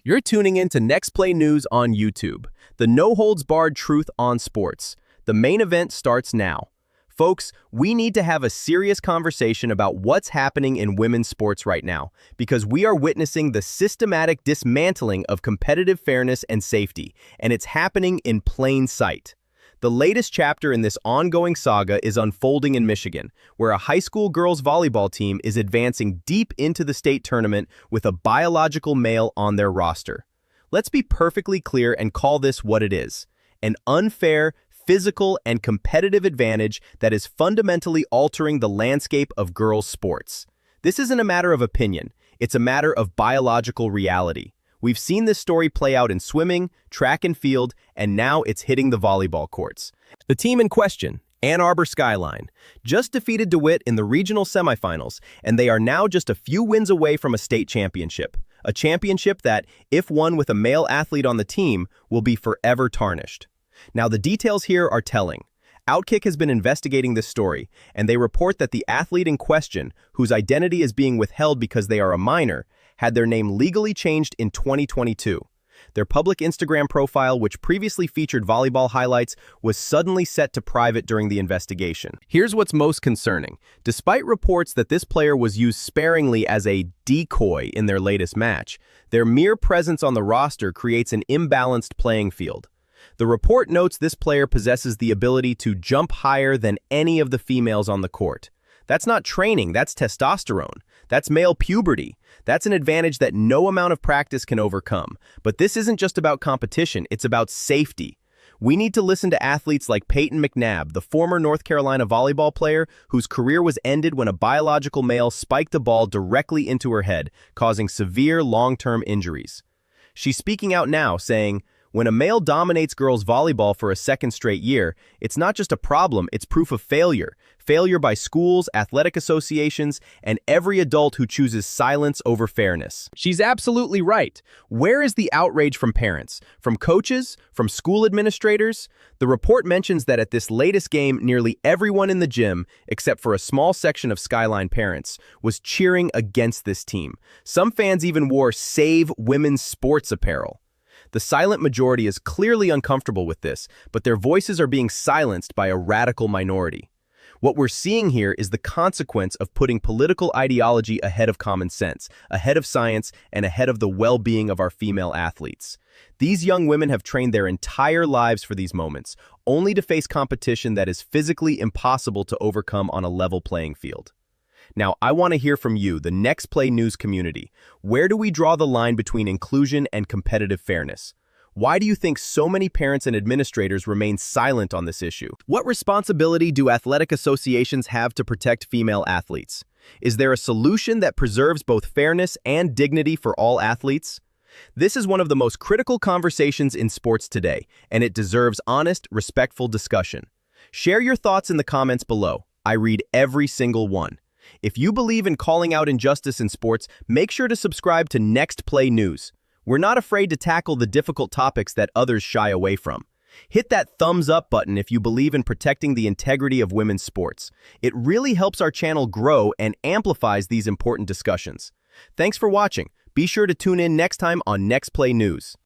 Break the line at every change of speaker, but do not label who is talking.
You're tuning in to Next Play News on YouTube, the no-holds-barred truth on sports. The main event starts now. Folks, we need to have a serious conversation about what's happening in women's sports right now, because we are witnessing the systematic dismantling of competitive fairness and safety, and it's happening in plain sight. The latest chapter in this ongoing saga is unfolding in Michigan, where a high school girls volleyball team is advancing deep into the state tournament with a biological male on their roster. Let's be perfectly clear and call this what it is: an unfair, physical, and competitive advantage that is fundamentally altering the landscape of girls' sports. This isn't a matter of opinion, it's a matter of biological reality. We've seen this story play out in swimming, track and field, and now it's hitting the volleyball courts. The team in question, Ann Arbor Skyline, just defeated DeWitt in the regional semifinals, and they are now just a few wins away from a state championship. A championship that, if won with a male athlete on the team, will be forever tarnished. Now, the details here are telling. Outkick has been investigating this story, and they report that the athlete in question, whose identity is being withheld because they are a minor, had their name legally changed in 2022. Their public Instagram profile, which previously featured volleyball highlights, was suddenly set to private during the investigation. Here's what's most concerning. Despite reports that this player was used sparingly as a decoy in their latest match, their mere presence on the roster creates an imbalanced playing field. The report notes this player possesses the ability to jump higher than any of the females on the court. That's not training, that's testosterone. That's male puberty. That's an advantage that no amount of practice can overcome. But this isn't just about competition, it's about safety. We need to listen to athletes like Peyton McNabb, the former North Carolina volleyball player whose career was ended when a biological male spiked a ball directly into her head, causing severe long-term injuries. She's speaking out now, saying, "When a male dominates girls volleyball for a second straight year, it's not just a problem, it's proof of failure. Failure by schools, athletic associations, and every adult who chooses silence over fairness." She's absolutely right. Where is the outrage from parents? From coaches? From school administrators? The report mentions that at this latest game, nearly everyone in the gym, except for a small section of Skyline parents, was cheering against this team. Some fans even wore Save Women's Sports apparel. The silent majority is clearly uncomfortable with this, but their voices are being silenced by a radical minority. What we're seeing here is the consequence of putting political ideology ahead of common sense, ahead of science, and ahead of the well-being of our female athletes. These young women have trained their entire lives for these moments, only to face competition that is physically impossible to overcome on a level playing field. Now, I want to hear from you, the Next Play News community. Where do we draw the line between inclusion and competitive fairness? Why do you think so many parents and administrators remain silent on this issue? What responsibility do athletic associations have to protect female athletes? Is there a solution that preserves both fairness and dignity for all athletes? This is one of the most critical conversations in sports today, and it deserves honest, respectful discussion. Share your thoughts in the comments below. I read every single one. If you believe in calling out injustice in sports, make sure to subscribe to Next Play News. We're not afraid to tackle the difficult topics that others shy away from. Hit that thumbs up button if you believe in protecting the integrity of women's sports. It really helps our channel grow and amplifies these important discussions. Thanks for watching. Be sure to tune in next time on Next Play News.